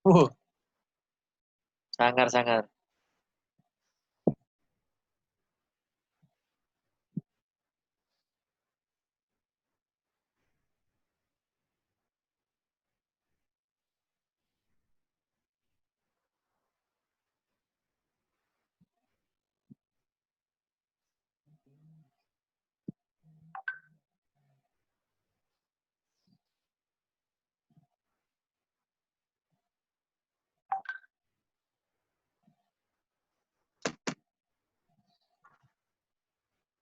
Uh, sangar-sangar.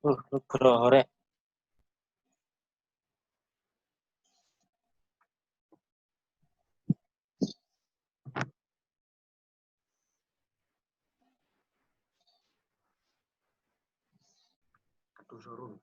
Nugroho rek. Aduh, suruh.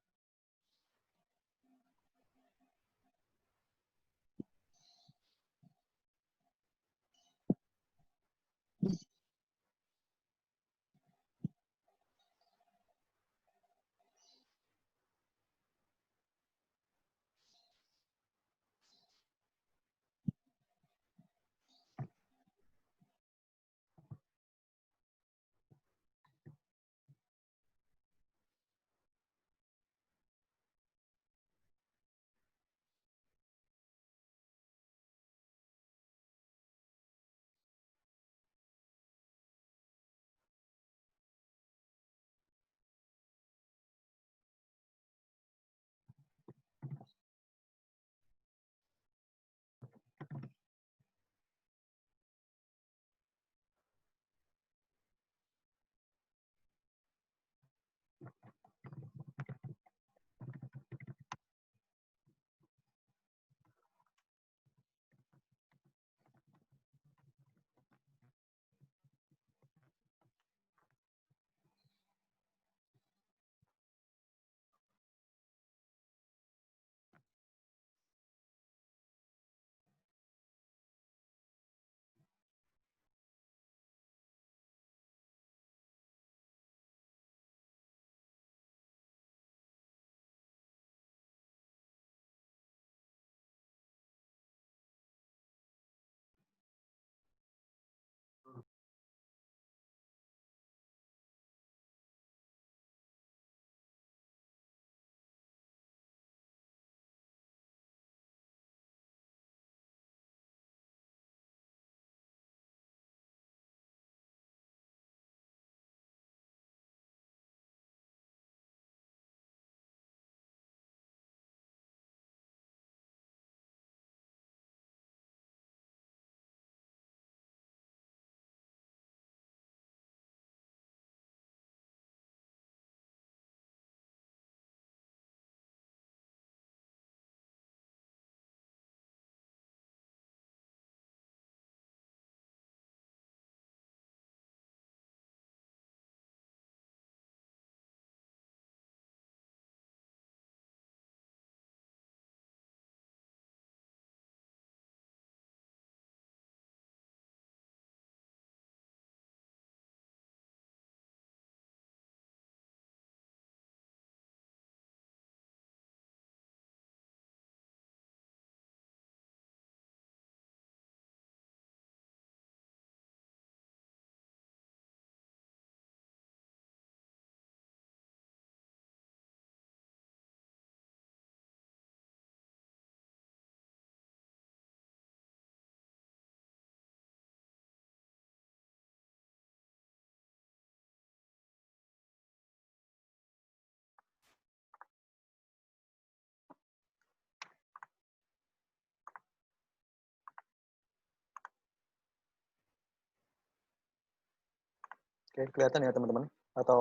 Oke, kelihatan ya teman-teman? Atau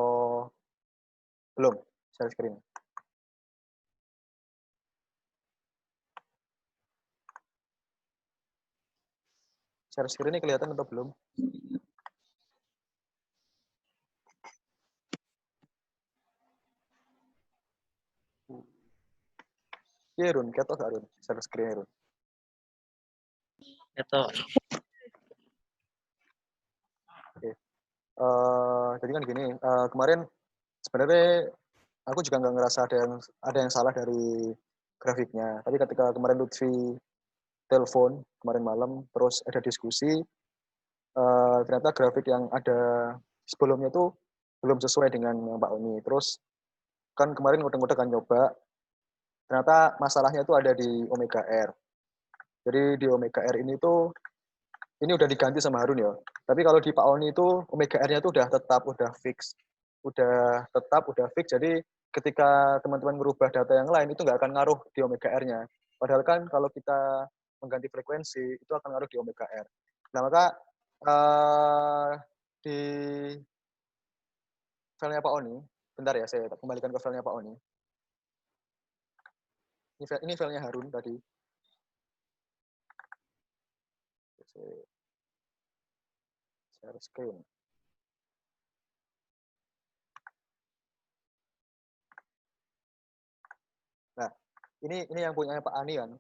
belum? Share screen. Share screen ini kelihatan atau belum? Iya, Run. Ketok gak, Run? Share screen, Run. Itu Oke. Jadi kan gini, kemarin sebenarnya aku juga nggak ngerasa ada yang salah dari grafiknya. Tapi ketika kemarin Lutfi telepon kemarin malam, terus ada diskusi, ternyata grafik yang ada sebelumnya itu belum sesuai dengan yang Pak Oni. Terus kan kemarin ngode-ngode kan nyoba, ternyata masalahnya itu ada di Omega R. Jadi di Omega R ini tuh, ini udah diganti sama Harun ya. Tapi kalau di Pak Oni itu Omega R-nya itu udah tetap, udah fix. Udah tetap, udah fix. Jadi ketika teman-teman merubah data yang lain, itu nggak akan ngaruh di Omega R-nya. Padahal kan kalau kita mengganti frekuensi, itu akan ngaruh di Omega R. Nah, maka di filenya Pak Oni, bentar ya, saya kembalikan ke filenya Pak Oni. Ini filenya Harun tadi. Share screen. Nah, ini yang punya Pak Ani kan.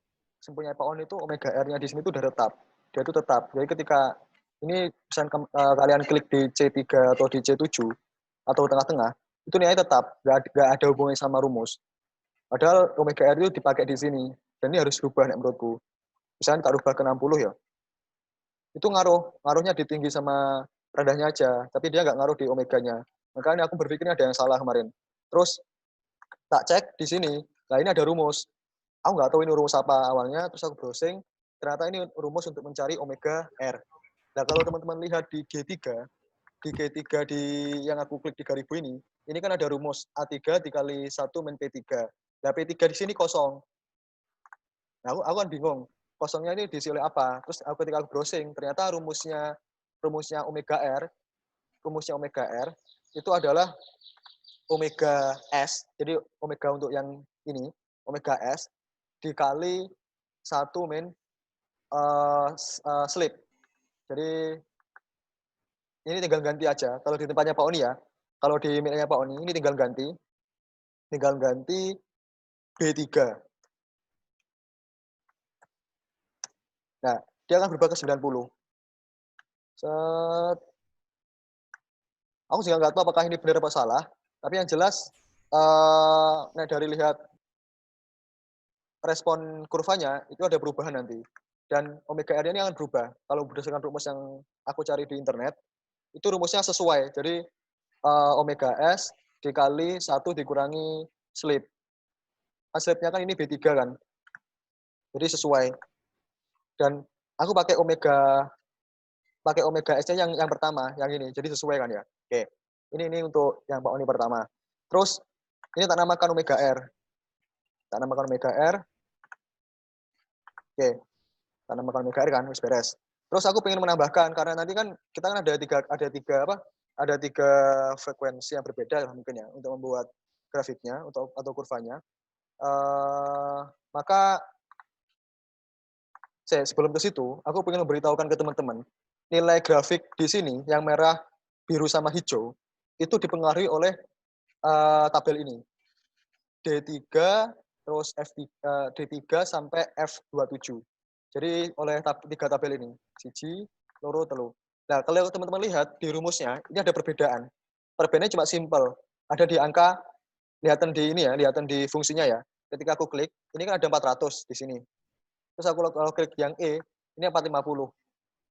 Yang punya Pak Oni itu Omega R-nya di sini itu udah tetap. Dia itu tetap. Jadi ketika ini misalnya kalian klik di C3 atau di C7 atau tengah-tengah, itu nilainya tetap, nggak ada hubungannya sama rumus. Padahal Omega R itu dipakai di sini. Dan ini harus berubah menurutku. Misalnya tak rubah ke 60 ya. Itu ngaruhnya di tinggi sama rendahnya aja, tapi dia nggak ngaruh di omeganya. Makanya aku berpikirnya ada yang salah kemarin. Terus tak cek di sini, nah ini ada rumus. Aku nggak tahu ini rumus apa awalnya, terus aku browsing, ternyata ini rumus untuk mencari omega R. Nah kalau teman-teman lihat di G3, di yang aku klik 3000 ini kan ada rumus A3 dikali 1 min P3. Nah P3 di sini kosong. Nah aku kan bingung, kosongnya ini diisi oleh apa? Terus ketika aku browsing, ternyata rumusnya omega R itu adalah omega S. Jadi omega untuk yang ini, omega S dikali 1 min slip. Jadi ini tinggal ganti aja. Kalau di tempatnya Pak Oni ya, kalau di miliknya Pak Oni ini tinggal ganti B3. Nah, dia akan berubah ke 90. Set. Aku juga nggak tahu apakah ini benar apa salah, tapi yang jelas nah dari lihat respon kurvanya itu ada perubahan nanti. Dan omega R ini akan berubah. Kalau berdasarkan rumus yang aku cari di internet, itu rumusnya sesuai. Jadi omega S dikali 1 dikurangi slip. Slipnya kan ini B3 kan. Jadi sesuai. Dan aku pakai omega S-nya yang pertama, yang ini. Jadi sesuai kan ya. Oke. Ini untuk yang Pak Oni pertama. Terus ini tak namakan omega R. Tak namakan omega R. Oke. Tak namakan omega R kan, wis beres. Terus aku pengen menambahkan karena nanti kan kita kan ada tiga frekuensi yang berbeda mungkin ya untuk membuat grafiknya atau kurvanya. Maka sebelum ke situ, aku pengen memberitahukan ke teman-teman, nilai grafik di sini yang merah, biru sama hijau itu dipengaruhi oleh tabel ini. D3 terus D3 sampai F27. Jadi oleh tiga tabel ini, siji, loro, telu. Nah, kalau teman-teman lihat di rumusnya, ini ada perbedaan. Perbedaannya cuma simpel. Ada di angka, lihatan di fungsinya ya. Ketika aku klik, ini kan ada 400 di sini. Terus aku kalau klik yang E, ini 450.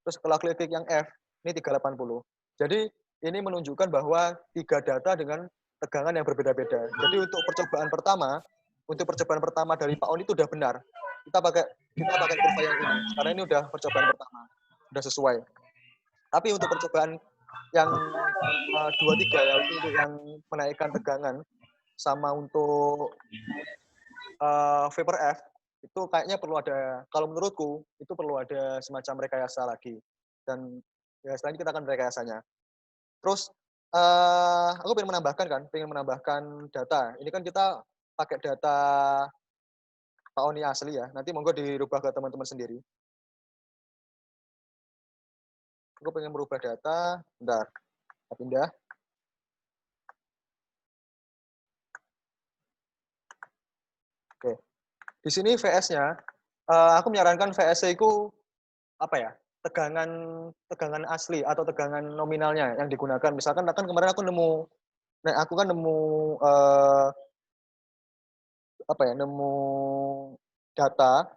Terus kalau klik yang F, ini 380. Jadi ini menunjukkan bahwa tiga data dengan tegangan yang berbeda-beda. Jadi untuk percobaan pertama dari Pak On itu udah benar. Kita pakai kurva yang ini karena ini udah percobaan pertama, udah sesuai. Tapi untuk percobaan yang 2-3 ya untuk yang menaikkan tegangan sama untuk vapor F itu kayaknya perlu ada, kalau menurutku itu perlu ada semacam rekayasa lagi. Dan ya selanjutnya kita akan rekayasanya. Terus aku pengen menambahkan data. Ini kan kita pakai data Pak Oni asli ya. Nanti monggo dirubah ke teman-teman sendiri. Aku pengen merubah data. Bentar. Kita pindah. Oke. Di sini VS-nya, aku menyarankan VS itu apa ya? Tegangan asli atau tegangan nominalnya yang digunakan. Misalkan kan kemarin aku nemu nemu data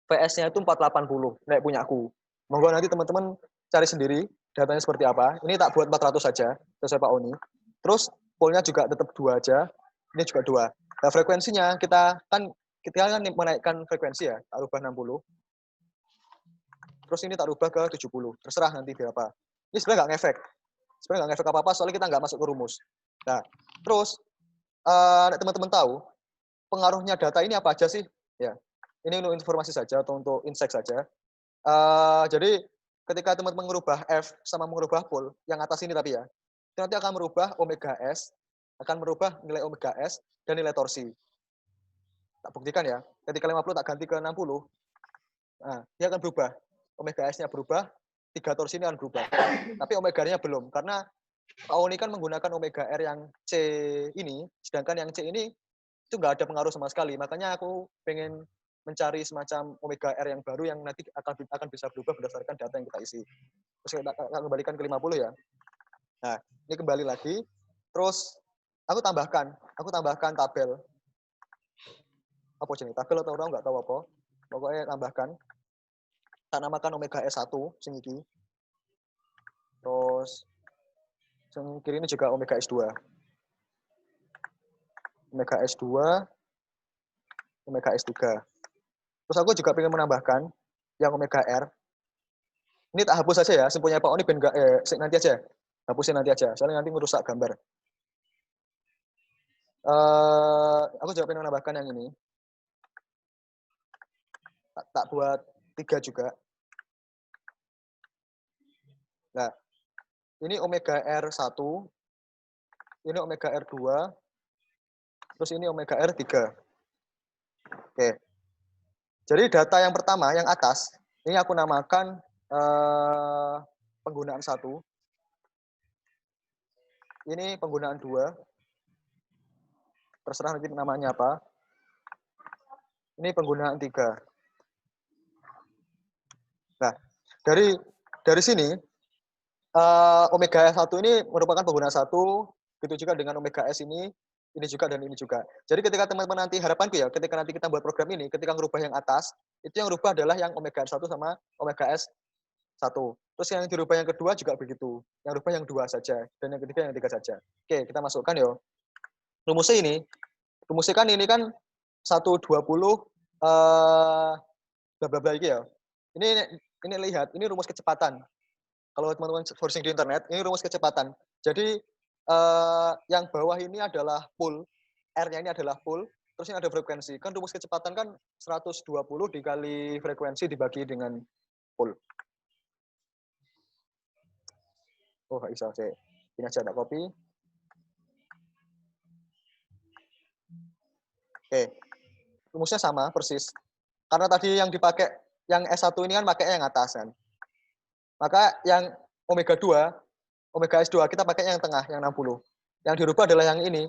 VS-nya itu 480 naik punya aku. Monggo nanti teman-teman cari sendiri datanya seperti apa. Ini tak buat 400 saja, sesuai Pak Oni. Terus poolnya juga tetap 2 aja. Ini juga 2. Nah, frekuensinya kita kan menaikkan frekuensi ya, tak rubah 60. Terus ini tak rubah ke 70. Terserah nanti berapa. Ini sebenarnya nggak ngefek. Sebenarnya nggak ngefek apa-apa, soalnya kita nggak masuk ke rumus. Nah, terus teman-teman tahu, pengaruhnya data ini apa aja sih? Ya, ini untuk informasi saja atau untuk insight saja. Jadi ketika teman-teman merubah F sama merubah pool, yang atas ini tapi ya, itu nanti akan merubah omega S, akan merubah nilai omega S dan nilai torsi. Tak buktikan ya, ketika 50 tak ganti ke 60, nah, dia akan berubah. Omega S-nya berubah, 3 torsi ini akan berubah. Tapi omega R-nya belum, karena Pak Oni kan menggunakan omega R yang C ini, sedangkan yang C ini itu nggak ada pengaruh sama sekali. Makanya aku pengen mencari semacam omega R yang baru yang nanti akan bisa berubah berdasarkan data yang kita isi. Terus kita kembalikan ke 50 ya. Nah, ini kembali lagi. Terus aku tambahkan tabel. Apa jenis tabel atau orang nggak tahu apa. Pokoknya tambahkan. Tak namakan omega S1 sing iki. Terus yang kiri ini juga omega S2. Omega S2, omega S3. Terus aku juga pengen menambahkan yang omega R. Ini tak hapus saja ya, simpulnya Pak Oni ben enggak nanti aja. Hapusin nanti aja, soalnya nanti merusak gambar. Aku juga pengen menambahkan yang ini. Tak buat 3 juga. Nah, ini omega R1, ini omega R2, terus ini omega R3. Oke. Jadi data yang pertama, yang atas, ini aku namakan penggunaan 1. Ini penggunaan 2. Terserah nanti namanya apa. Ini penggunaan 3. Nah, dari sini, omega S1 ini merupakan penggunaan 1, begitu juga dengan omega S ini juga dan ini juga. Jadi ketika teman-teman nanti, harapanku ya, ketika nanti kita buat program ini, ketika merubah yang atas, itu yang merubah adalah yang omega S1 sama omega S1. Terus yang dirubah yang kedua juga begitu. Yang rubah yang 2 saja, dan yang ketiga yang 3 saja. Oke, kita masukkan ya. Rumusnya kan ini kan 120 bla bla bla iki ya. Ini lihat, ini rumus kecepatan. Kalau teman-teman searching di internet, ini rumus kecepatan. Jadi yang bawah ini adalah pool, R-nya ini adalah pool, terus ini ada frekuensi. Kan rumus kecepatan kan 120 dikali frekuensi dibagi dengan pool. Oh, nggak bisa. Ini aja, tak copy. Oke, rumusnya sama, persis. Karena tadi yang dipakai, yang S1 ini kan pakai yang atas kan. Maka yang omega 2, omega S2 kita pakai yang tengah, yang 60. Yang dirubah adalah yang ini.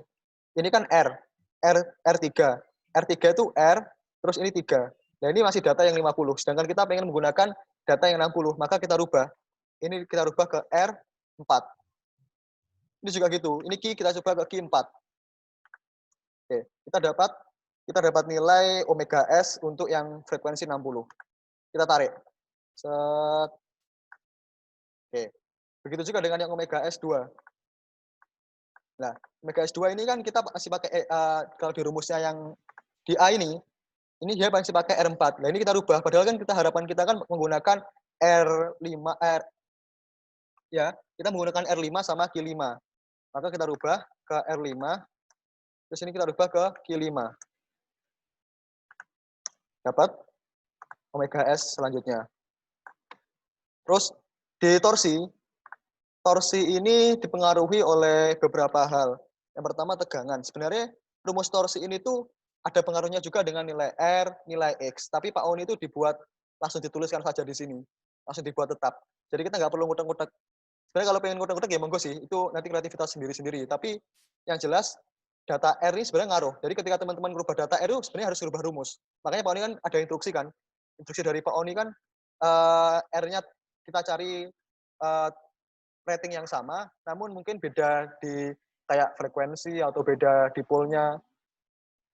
Ini kan R3. R3 itu R, terus ini 3. Nah ini masih data yang 50. Sedangkan kita pengen menggunakan data yang 60. Maka kita rubah. Ini kita rubah ke R4. Ini juga gitu. Ini Q kita coba ke Q4. Oke, kita dapat nilai omega S untuk yang frekuensi 60. Kita tarik. Set. Oke. Begitu juga dengan yang omega S2. Nah, omega S2 ini kan kita masih pakai kalau di rumusnya yang di A ini dia masih pakai R4. Nah, ini kita rubah. Padahal kan harapan kita kan menggunakan kita menggunakan R5 sama Q5. Maka kita rubah ke R5. Terus ini kita rubah ke Q5. Dapat omega S selanjutnya. Terus di torsi ini dipengaruhi oleh beberapa hal. Yang pertama tegangan. Sebenarnya rumus torsi ini tuh ada pengaruhnya juga dengan nilai R, nilai X. Tapi Pak Oni itu langsung dituliskan saja di sini. Langsung dibuat tetap. Jadi kita nggak perlu ngutak-ngutak. Sebenarnya kalau pengen ngutak-ngutak ya monggo sih. Itu nanti kreativitas sendiri-sendiri. Tapi yang jelas data R ini sebenarnya ngaruh. Jadi ketika teman-teman merubah data R itu sebenarnya harus merubah rumus. Makanya Pak Oni kan ada instruksi kan. Instruksi dari Pak Oni kan R-nya kita cari rating yang sama, namun mungkin beda di kayak frekuensi atau beda di poolnya,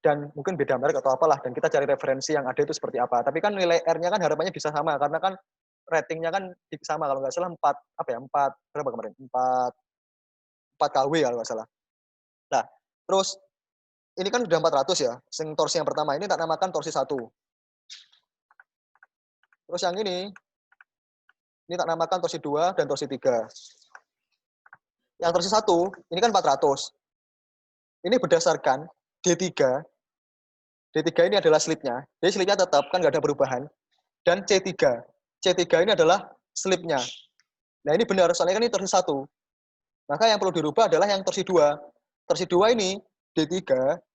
dan mungkin beda merek atau apalah, dan kita cari referensi yang ada itu seperti apa. Tapi kan nilai R-nya kan harapannya bisa sama, karena kan ratingnya kan sama kalau nggak salah 4 berapa kemarin? 4 kW kalau nggak salah. Nah, terus ini kan udah 400 ya. Sing torsi yang pertama ini tak namakan torsi 1. Terus yang ini tak namakan torsi 2 dan torsi 3. Yang torsi 1 ini kan 400. Ini berdasarkan D3. D3 ini adalah slipnya. Jadi slipnya tetap kan nggak ada perubahan. Dan C3. C3 ini adalah slipnya. Nah ini benar, soalnya kan ini torsi 1. Maka yang perlu dirubah adalah yang torsi 2. Torsi 2 ini D3,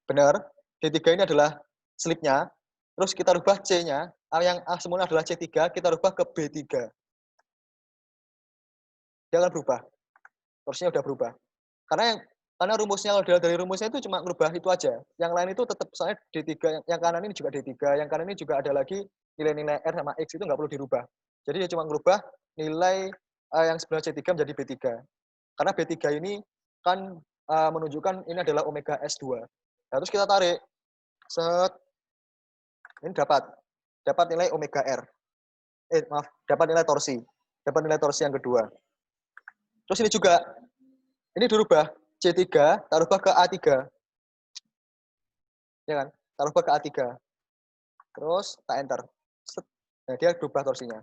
benar. D3 ini adalah slipnya. Terus kita rubah C-nya, yang A semula adalah C3, kita rubah ke B3. Dia akan berubah. Torsinya udah berubah. Karena rumusnya, kalau dari rumusnya itu cuma merubah itu aja. Yang lain itu tetap, soalnya D3, yang kanan ini juga D3, yang kanan ini juga ada lagi nilai-nilai R sama X itu nggak perlu dirubah. Jadi dia cuma merubah nilai yang sebenarnya C3 menjadi B3. Karena B3 ini kan menunjukkan ini adalah omega S2. Nah, terus kita tarik. Set. Ini dapat nilai omega R. Dapat nilai torsi. Dapat nilai torsi yang kedua. Terus ini juga. Ini dirubah. C3, tak rubah ke A3. Ya kan? Tak rubah ke A3. Terus tak enter. Set. Nah, dia berubah torsinya.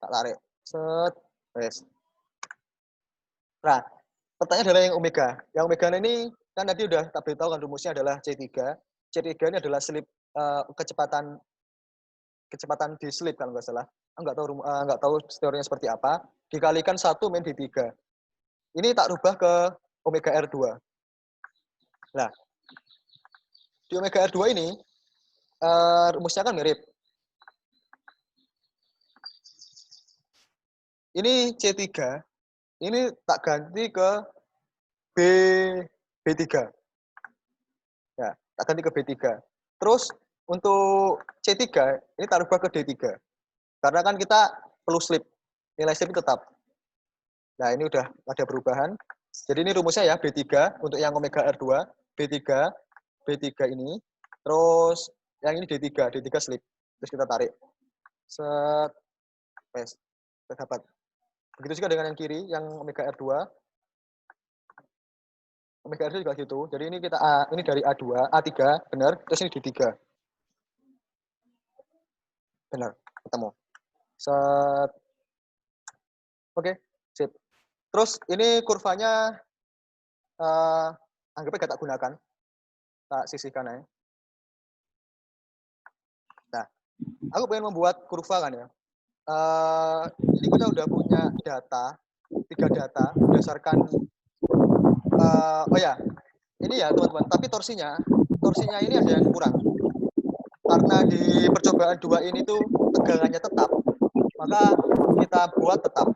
Tak tarik. Set. Yes. Nah, pertanyaan adalah yang omega. Yang omega ini kan tadi udah tak beritahu kan rumusnya adalah C3. C3 ini adalah slip kecepatan di slip kalau nggak salah. Nggak tahu teorinya seperti apa. Dikalikan 1 min D3. Ini tak rubah ke omega R2. Nah, di omega R2 ini rumusnya kan mirip. Ini C3, ini tak ganti ke B3. Ya, tak ganti ke B3. Terus untuk C3 ini tak rubah ke D3. Karena kan kita perlu slip. Nilai slip tetap. Nah, ini udah ada perubahan. Jadi ini rumusnya ya B3 untuk yang omega R2, B3 ini. Terus yang ini D3 slip. Terus kita tarik. Set. Yes. Dapat. Begitu juga dengan yang kiri, yang omega R2. Omega R2 juga gitu. Jadi ini ini dari A2, A3, benar. Terus ini D3. Benar, ketemu. Set. Oke, sip. Terus ini kurvanya anggapnya tak gunakan. Tak sisihkan ya. Nah, aku pengen membuat kurva kan ya. Ini kita udah punya data, 3 data berdasarkan ini ya teman-teman, tapi torsinya ini ada yang kurang. Karena di percobaan 2 ini tuh tegangannya tetap, maka kita buat tetap.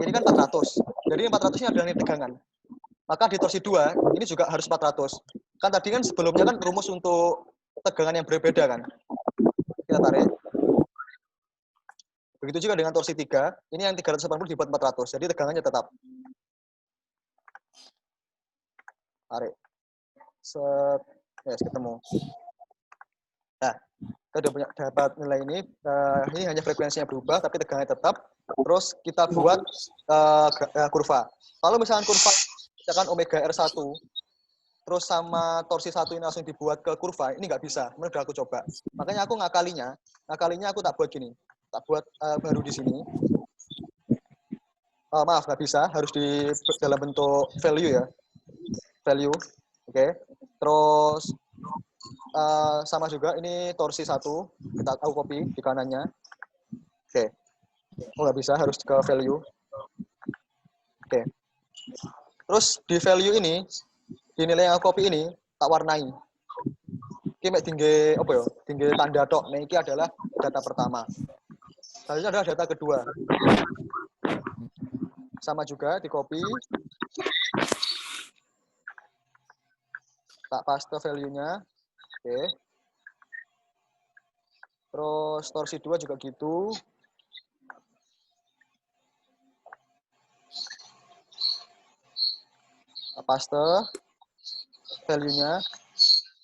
Ini kan 400. Jadi 400 ini adalah tegangan. Maka di torsi 2 ini juga harus 400. Kan tadi kan sebelumnya kan rumus untuk tegangan yang berbeda kan. Kita tarik. Begitu juga dengan torsi 3, ini yang 380 dibuat 400. Jadi tegangannya tetap. Tarik. Set. Yes, ketemu. Nah, kita udah punya dapat nilai ini. Ini hanya frekuensinya berubah, tapi tegangannya tetap. Terus kita buat kurva. Kalau misalkan kurva, misalkan omega R1, terus sama torsi 1 ini langsung dibuat ke kurva, ini nggak bisa. Ini udah aku coba. Makanya aku ngakalinya aku tak buat gini. Tak buat baru di sini. Maaf, nggak bisa. Harus di dalam bentuk value ya. Value. Oke. Terus sama juga ini torsi 1. Kita tahu copy di kanannya. Oke. Oh, nggak bisa. Harus ke value. Oke. Terus di value ini, di nilai yang aku copy ini, tak warnai. Ini tinggi apa ya? Tinggi tanda tok. Nah, ini adalah data pertama. Selanjutnya adalah data kedua. Sama juga di copy. Tak paste value-nya. Oke. Terus torsi 2 juga gitu. Tak paste value-nya.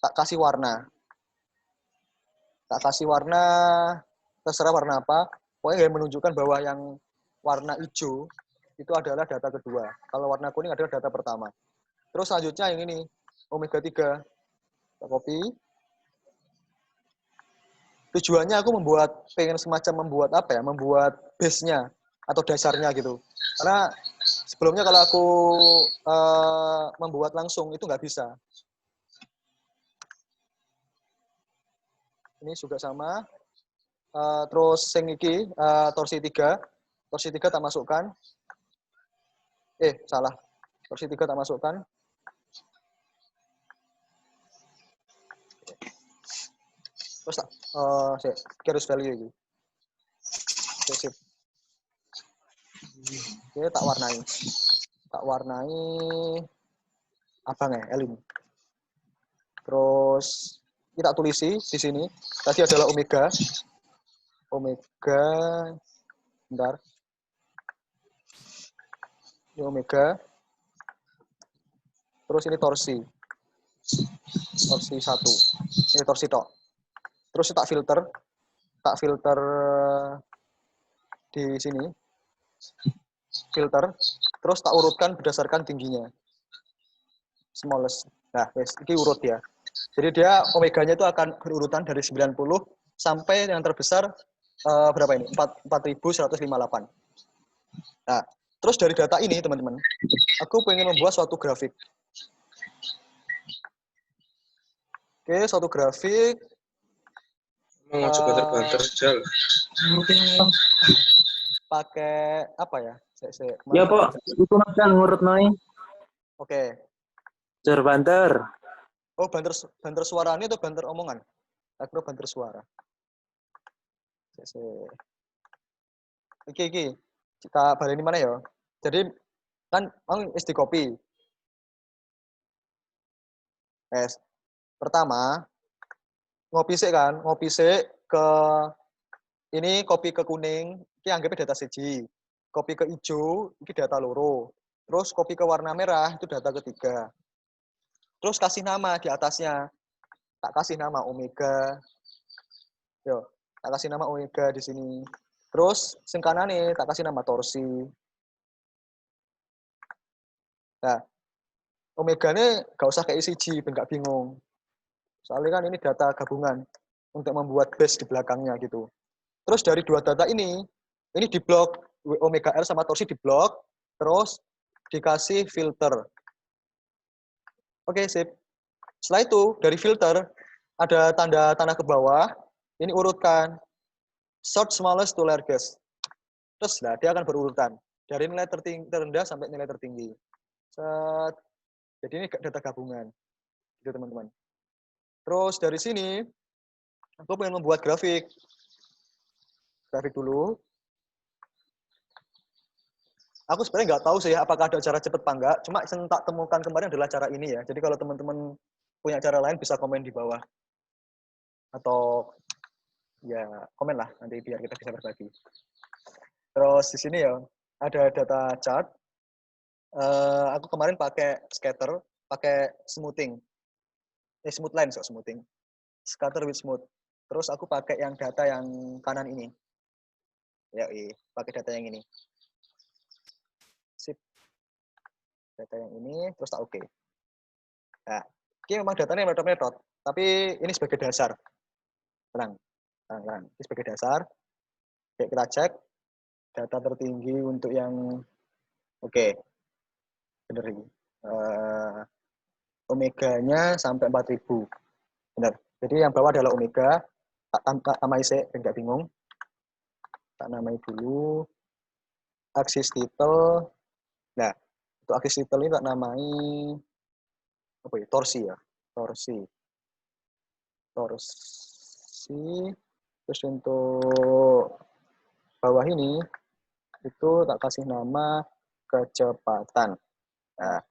Tak kasih warna. Tak kasih warna, terserah warna apa. Pokoknya yang menunjukkan bahwa yang warna hijau itu adalah data kedua. Kalau warna kuning adalah data pertama. Terus selanjutnya yang ini, omega 3. Kita copy. Tujuannya aku pengen semacam membuat apa ya, membuat base-nya atau dasarnya gitu. Karena sebelumnya kalau aku membuat langsung itu nggak bisa. Ini juga sama. Terus yang ini torsi 3. Torsi 3 tak masukkan. Salah. Torsi 3 tak masukkan. Terus tak harus value ini. Oke, Oke, tak warnai. Tak warnai abang ya, Elin. Terus kita tulisi di sini. Tadi adalah omega. Omega. Bentar. Ini omega. Terus ini torsi. Torsi 1. Ini torsi tok. Terus tak filter. Tak filter di sini. Filter. Terus tak urutkan berdasarkan tingginya. Smallest. Nah, ini urut ya. Jadi dia omeganya itu akan berurutan dari 90 sampai yang terbesar berapa ini? 4158. Nah, terus dari data ini, teman-teman, aku pengen membuat suatu grafik. Oke, suatu grafik. Mau banter-banter jalan. Pakai apa ya? Ya, Pak. Itu kan ngurut noy. Oke. Banter. Oh, banter suara ini atau banter omongan? Aku banter suara. Iki. Kita balik ini mana ya? Jadi kan di copy. Pertama, ngopi sih ke ini kopi ke kuning, ini anggapnya data siji. Kopi ke hijau, ini data loro. Terus kopi ke warna merah, itu data ketiga. Terus kasih nama di atasnya. Tak kasih nama omega. Yo, tak kasih nama omega di sini. Terus sing kanane tak kasih nama torsi. Nah, omega ini gak usah kayak siji, ben gak bingung. Soalnya kan ini data gabungan untuk membuat base di belakangnya gitu. Terus dari dua data ini diblok, omega R sama torsi diblok, terus dikasih filter. Oke, sip. Setelah itu, dari filter, ada tanda tanah ke bawah, ini urutkan. Sort smallest to largest. Terus, dia akan berurutan. Dari nilai terendah sampai nilai tertinggi. Set. Jadi ini data gabungan. Gitu, teman-teman. Terus, dari sini, aku pengen membuat grafik. Grafik dulu. Aku sebenarnya nggak tahu sih apakah ada cara cepat apa enggak. Cuma yang tak temukan kemarin adalah cara ini ya. Jadi kalau teman-teman punya cara lain bisa komen di bawah. Atau ya komen lah nanti biar kita bisa berbagi. Terus di sini ya ada data chart. Aku kemarin pakai scatter, pakai smoothing. Smooth line, so smoothing. Scatter with smooth. Terus aku pakai yang data yang kanan ini. Ya, pakai data yang ini. Sip. Data yang ini, terus tak oke. Nah, ini memang datanya metode, tapi ini sebagai dasar. Tenang. Ini sebagai dasar. Oke, kita cek. Data tertinggi untuk yang oke. Benar ini. Omeganya sampai 4000. Benar. Jadi yang bawah adalah omega. Tak namai saya, enggak bingung. Tak namai dulu. Aksis title. Nah, untuk aksis title ini tak namai apa ya? Torsi ya. Torsi. Terus untuk bawah ini itu tak kasih nama kecepatan. Nah,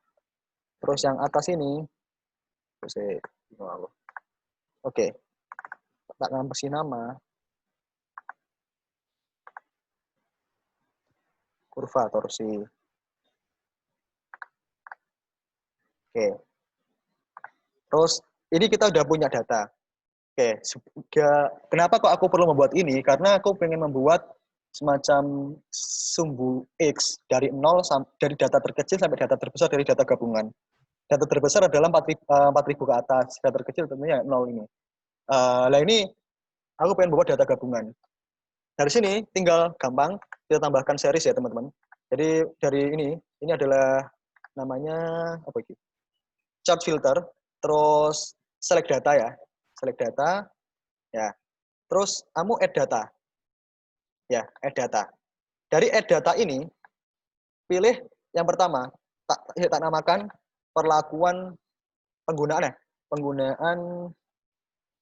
terus yang atas ini oke. Tak kasih nama kurva torsi. Oke. Terus ini kita udah punya data. Oke, kenapa kok aku perlu membuat ini? Karena aku pengen membuat semacam sumbu X dari 0 dari data terkecil sampai data terbesar dari data gabungan. Data terbesar adalah 4.000 ke atas, data terkecil tentunya 0 ini. Nah ini aku pengen buat data gabungan. Dari sini tinggal gampang kita tambahkan series ya teman-teman. Jadi dari ini adalah namanya apa itu? Chart filter, terus select data ya. Select data, ya. Terus kamu add data. Ya, add data. Dari add data ini, pilih yang pertama, tak namakan perlakuan penggunaan ya.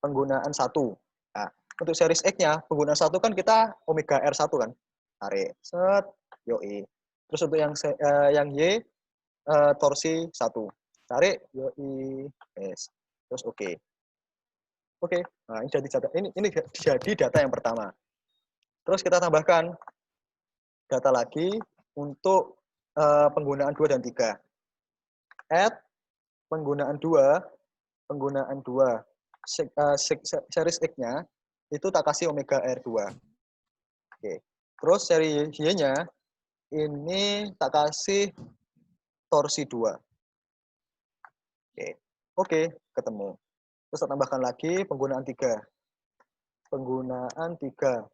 Penggunaan 1. Nah, untuk series X-nya, penggunaan 1 kan kita omega R1 kan. Tarik, set, yoi. Terus untuk yang Y, torsi 1. Tarik, yoi, yes. Terus oke. Oke, nah ini jadi data yang pertama. Terus kita tambahkan data lagi untuk penggunaan 2 dan 3. Add penggunaan 2 series X-nya itu tak kasih omega R2. Oke. Terus seri Y-nya ini tak kasih torsi 2. Oke, ketemu. Terus kita tambahkan lagi penggunaan 3. Penggunaan 3.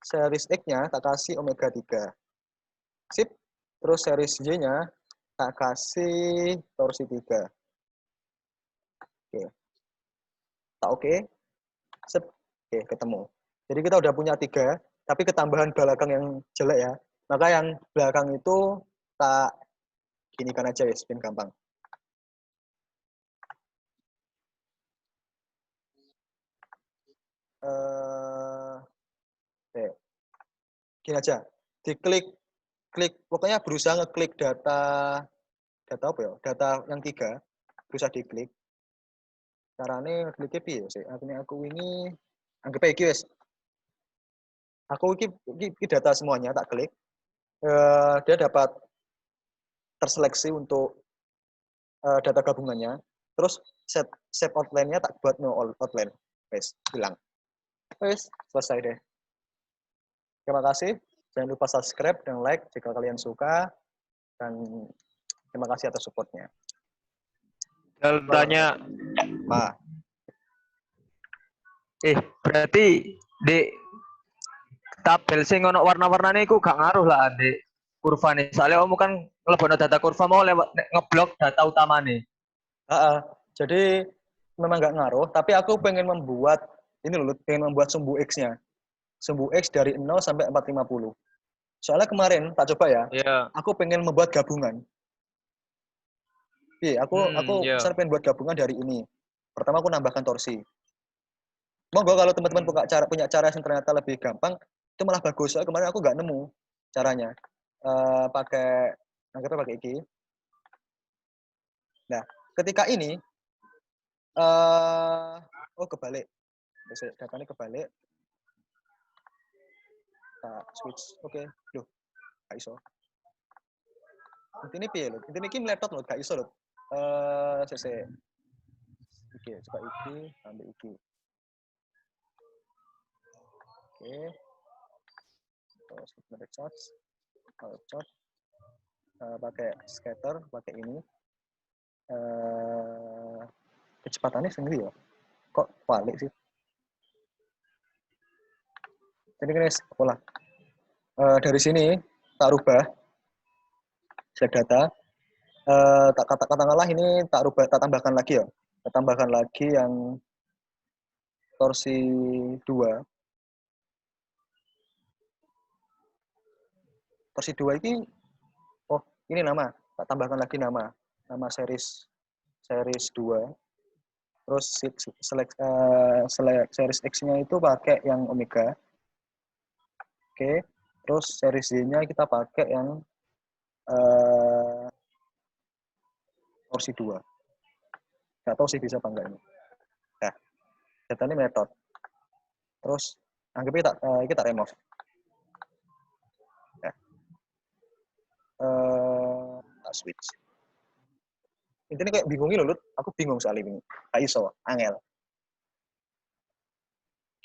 Series X-nya tak kasih omega 3. Sip. Terus series Y-nya tak kasih torsi 3. Oke. Tak oke. Sip. Oke, ketemu. Jadi kita udah punya 3, tapi ketambahan belakang yang jelek ya. Maka yang belakang itu tak ginikan aja ya, spin gampang. Gini aja, diklik, pokoknya berusaha ngeklik data apa ya? Data yang 3, berusaha diklik. Caranya ngekliknya piye sih? Aku ini anggap aja iki wis. Aku iki data semuanya tak klik. Dia dapat terseleksi untuk data gabungannya. Terus save outline-nya tak buat no outline. Wes, hilang. Wes, selesai deh. Terima kasih. Jangan lupa subscribe dan like jika kalian suka. Dan terima kasih atas supportnya. Tanya, Nah, berarti di tabel sing ono warna-warnane iku gak ngaruh lah di kurva nih. Soalnya kamu kan ngelebono data kurva mau lewat ngeblok data utamane. jadi memang nggak ngaruh, tapi aku pengen membuat pengen membuat sumbu X-nya. Sumbu X dari 0 sampai 450. Soalnya kemarin tak coba ya. Iya. Aku pengen membuat gabungan. Aku Iya. misalnya pengen buat gabungan dari ini. Pertama aku nambahkan torsi. Monggo kalau teman-teman punya cara yang ternyata lebih gampang, itu malah bagus. Soalnya kemarin aku nggak nemu caranya. Pakai iki. Nah, ketika ini kebalik. Datanya kebalik. Switch. Oke. Loh, gak iso. Intine piye lho? Intine iki meletot lho, gak iso lho. Sese. Iki, coba iki, ambil iki. Oke. Terus kita charge. Charge. Pakai scatter, pakai ini. Kecepatannya sendiri ya. Kok balik sih? Jadi guys, pola. Dari sini tak rubah select data. Katakanlah ini tak tambahkan lagi ya. Tak tambahkan lagi yang torsi 2. Torsi 2 ini ini nama. Tak tambahkan lagi nama series 2. Terus select series X-nya itu pakai yang omega. Oke. Terus series Y-nya kita pakai yang torsi 2. Nggak tahu sih bisa apa enggak ini. Nah, data ini metode. Terus anggapnya kita remove. Nah, tak switch. Intinya kayak bingungin loh, aku bingung soal ini. Gak iso, angel.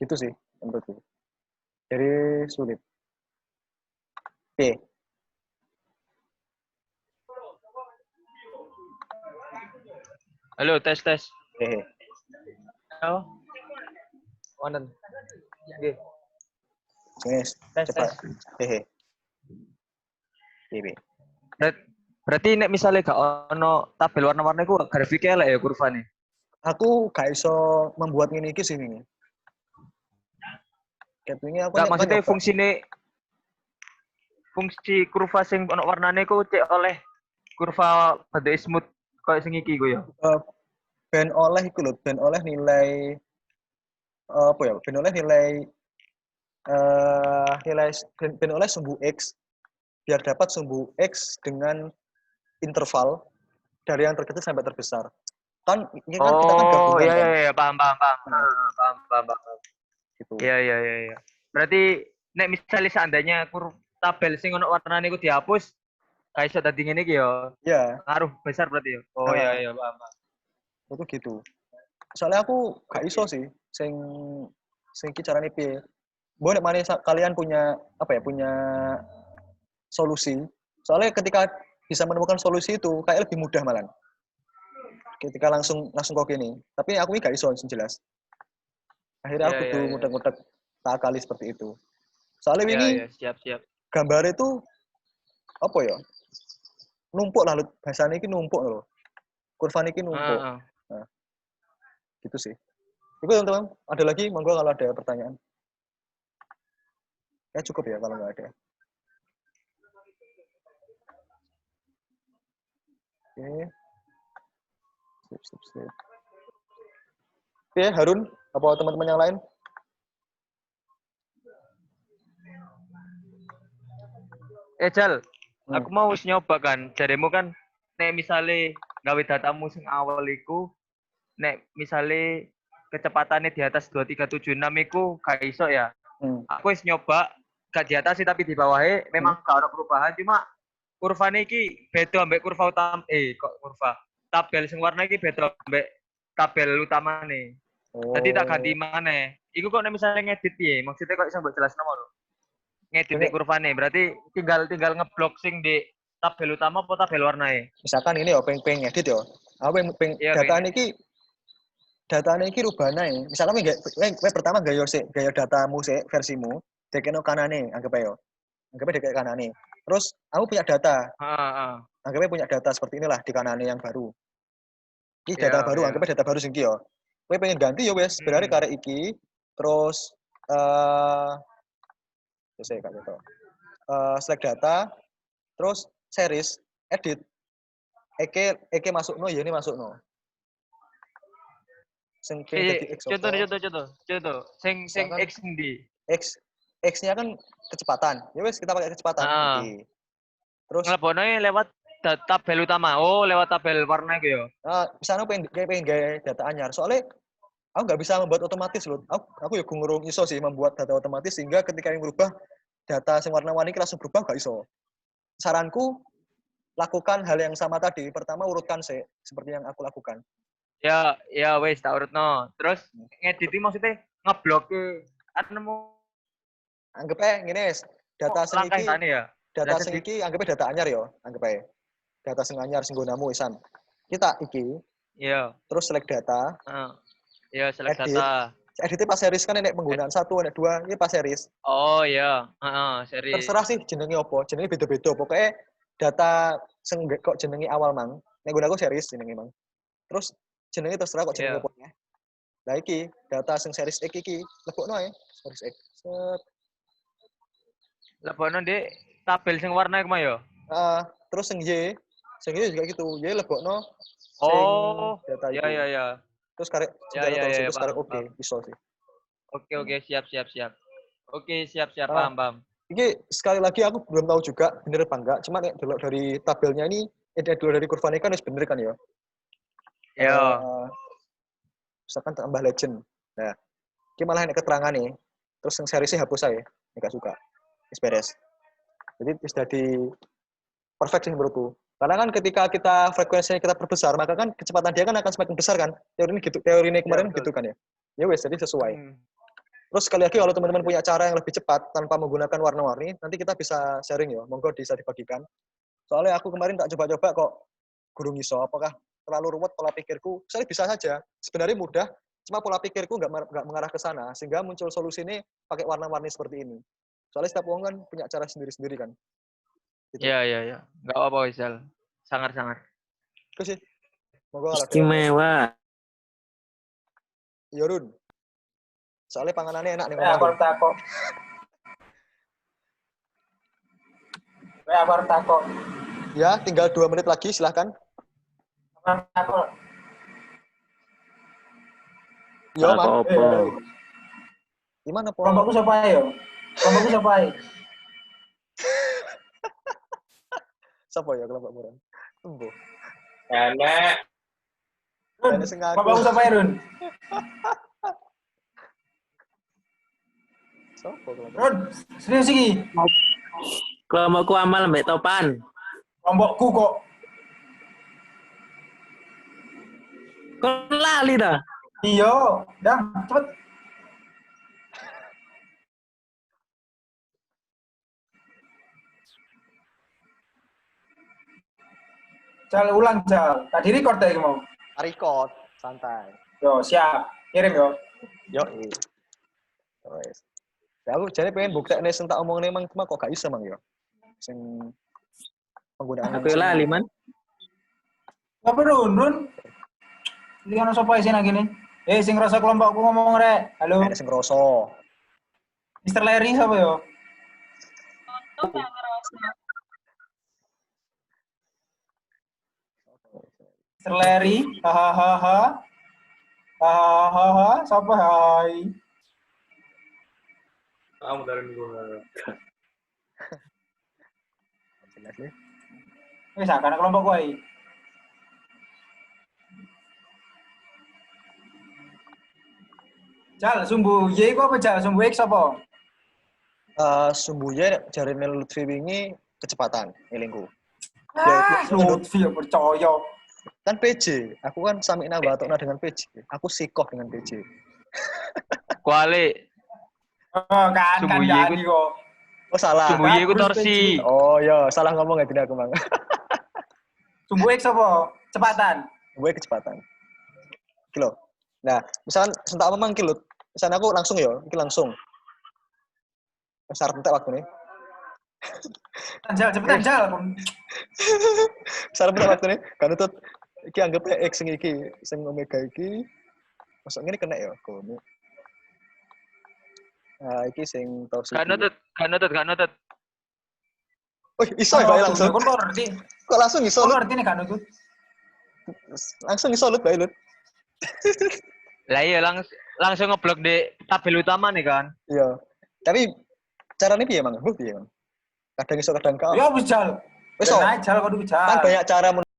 Gitu sih menurutku. Jadi sulit. Oke. Halo, tes tes. Hehe. Halo. Wonten. Nggih. Wes, Tes cepat. tes. Hehe. Piye? Berarti nek misalnya gak ono tabel warna-warni ku grafiknya elek ya kurvane. Aku gak iso membuat ngene iki sih ini. Ket wingi aku Gak nek maksudnya nyoba. fungsi kurva sing ono warnane ku cek oleh kurva bentuk smooth koyo sing iki ku ya. Ben oleh iku lho, ben oleh nilai apa ya? Ben oleh nilai ben oleh sumbu X biar dapat sumbu X dengan interval dari yang terkecil sampai terbesar. Kan ini kan kita kan Oh, gabungan iya kan. iya iya, paham paham paham. Nah, Paham paham paham. gitu. Iya iya iya iya. Berarti nek misalnya seandainya tabel sing ono warnane ku dihapus, gak iso dadi ngene iki ya. Ya, Ngaruh besar berarti ya. Oh iya iya paham paham. itu gitu. Soalnya aku gak iso sih sing iki carane piye. Mbok nek maneh kalian punya apa ya? Punya solusi. Soalnya ketika bisa menemukan solusi itu kayak lebih mudah malah. Ketika langsung kok ini. Tapi aku ini gak iso sing jelas. Akhirnya Iya aku iya tuh iya. ngutek-ngutek tak kali seperti itu. Soalnya Iya ini iya, siap siap. gambar itu apa ya? Numpuk lah, bahasanya ini numpuk loh. Kurva ini numpuk. Heeh. Nah, gitu sih. Itu teman-teman, ada lagi monggo kalau ada pertanyaan. Ya cukup ya kalau nggak ada. Oke. Sip. Oke, Harun, apa teman-teman yang lain? Jal, aku mau wis nyoba kan. Jaremu kan nek misale gawe datamu sing awal iku nek misale kecepatannya di atas 2376 iku gak iso ya. Aku wis nyoba gak di atas sih tapi di bawahnya memang gak ada perubahan cuma kurvane iki beda ambek kurva utama kok kurva. Tabel sing warna iki beda ambek tabel utamane. Tadi tak ganti maneh. Iku kok nek misale ngedit piye? Maksudnya kok iso mbok jelasno ngono. Ngedit di kurvane berarti tinggal ngeblok sing di tabel utama apa tabel warnae. Misalkan ini ya pengen ngedit ya. Aku pengen data ini rubahnya ya. Misalkan pertama gaya datamu sih versimu, dekeno kanane anggap aja. Anggapnya dek kanane. Terus aku punya data. Anggapnya punya data seperti inilah di kanane yang baru. Ini data baru, anggapnya data baru sing iki ya. Kowe pengen ganti ya wes, berarti karek iki terus saya gak gitu. Select data, terus series, edit. Eke masukno, ya ini masukno. Sing dadi X Contoh. Sing X ndi? X-nya kan kecepatan. Ya wes kita pakai kecepatan. Oke. Terus ngelebonoe lewat tabel utama. Oh, lewat tabel warna gitu ya. Misalnya pengen gaya data anyar. Soalnya aku nggak bisa membuat otomatis loh. Aku ya ngurung iso sih membuat data otomatis sehingga ketika yang berubah data yang warna-warni langsung berubah nggak iso. Saranku lakukan hal yang sama tadi. Pertama urutkan seperti yang aku lakukan. Ya wes tak urutno. Terus ngedit maksudnya ngeblok nemu anggap aja ngene data sing iki ya. Data sing iki anggapnya data anyar ya, anggap aja. Data sing anyar sing nggonamu wisan. Kita iki. Iya. Terus select data. Iya, select data. Editnya pas series kan enek penggunaan 1, enek 2, ini pas series. Oh iya, series. Terserah sih jenenge apa, jenenge beda-beda. Pokoknya data sing kok jenenge awal mang, nek gunaku series jenenge mang. Terus jenenge terserah kok jenenge apa. Nah iki data sing series X iki lebokno ae, series X. Set. Lebokno Dik, tabel sing warna iku ya. Terus sing Y juga gitu. Y lebokno sing data itu. Iya. Terus karek terus karek oke, iso sih. Oke, siap. Oke, siap, paham. Ini sekali lagi aku belum tahu juga bener apa enggak, cuma delok dari tabelnya ini, dari kurvanya kan bener kan ya. Iya. Misalkan tambah legend. Nah, ini malah ini keterangan nih. Terus yang seriesnya hapus saya, enggak suka. Beres. Jadi sudah di perfect sih menurutku. Karena kan ketika frekuensinya kita perbesar, maka kan kecepatan dia kan akan semakin besar kan. Teori ini kemarin gitu kan ya. Ya wes, jadi sesuai. Terus sekali lagi kalau teman-teman punya cara yang lebih cepat tanpa menggunakan warna-warni, nanti kita bisa sharing ya, monggo bisa dibagikan. Soalnya aku kemarin tak coba-coba kok gurung iso, apakah terlalu ruwet pola pikirku? Saya bisa saja, sebenarnya mudah, cuma pola pikirku nggak mengarah ke sana, sehingga muncul solusi ini pakai warna-warni seperti ini. Soalnya setiap orang kan punya cara sendiri-sendiri kan. Gitu. Iya. Enggak apa-apa, Wisal. Sangat-sangat. Itu sih. Monggo kalau ada yang- Istimewa. Iya, Run. Soalnya panganannya enak nih Aku ngomong. takut. Aku takut. Ya, tinggal 2 menit lagi, silahkan. Aku takut. Yo, Man. Apa-apa. Gimana, Po? Kelompokku siapa ya? Kelompokku siapa ya? Siapa ya kelompok Buran? Tunggu. Karena Run, Ada sing ngaku. kelompokku siapa ya, Run? Siapa kelompok? Run, serius iki. Kelompokku amal mbak topan. Kelompokku kok. Kok lali dah? Iya, dah, cepet. Jal, ulang, Jal. Tadi record ya, mau. Record, santai. Yo, siap. Kirim, yo. Yo, wes. Ya aku jadi pengen buktiin nih tak omong emang cuma kok gak bisa mang yo. Sing penggunaan Aku lali man. Apa, Run? Run? Ini kan siapa sih lagi nih? Sing rasa kelompokku ngomong, Rek. Halo, ada sing ngroso. Mr. Larry siapa, yo? Mr. Larry, hahaha. Hahaha, siapa hai? kamu dari minggu Jelas nih. Wis akeh kelompok kowe. Jal, sumbu Y ku apa, Jal? Sumbu X apa? Sumbunya jari Lutfi wingi kecepatan elingku. Lutfi ya percaya. Kan PJ, aku kan sami'na wa ata'na dengan PJ. Aku sikoh dengan PJ. Kuali. Oh, kan Sumbu Y jadi kok. Oh salah. Sumbu Y ku Terus torsi. PJ. Oh iya, salah ngomong ya tidak aku mang. Sumbu X apa? Cepatan. Gue kecepatan. Kilo. Nah, misalkan sentak apa mang kilo? Misalnya aku langsung ya, iki langsung. Syarat entek waktu nih. Jal, cepetan, Jal. Syarat entek waktu nih. Kan itu iki anggapnya X sing iki, sing omega iki. Masuk ngene kena ya, kono. Nah, iki sing torsi. Gak nutut. Oh, iso ya bae langsung. Kok ngerti? Kok langsung iso Kok Lut? ngerti nih kan itu? Langsung iso Lut bae Lut. Lah iya langsung ngeblok di tabel utama nih kan. Iya. Tapi caranya piye, Mang? Piye, Mang? Kadang iso kadang enggak. Ya wis, Jal. Wis, so. Naik, Jal, kok Jal. Kan banyak cara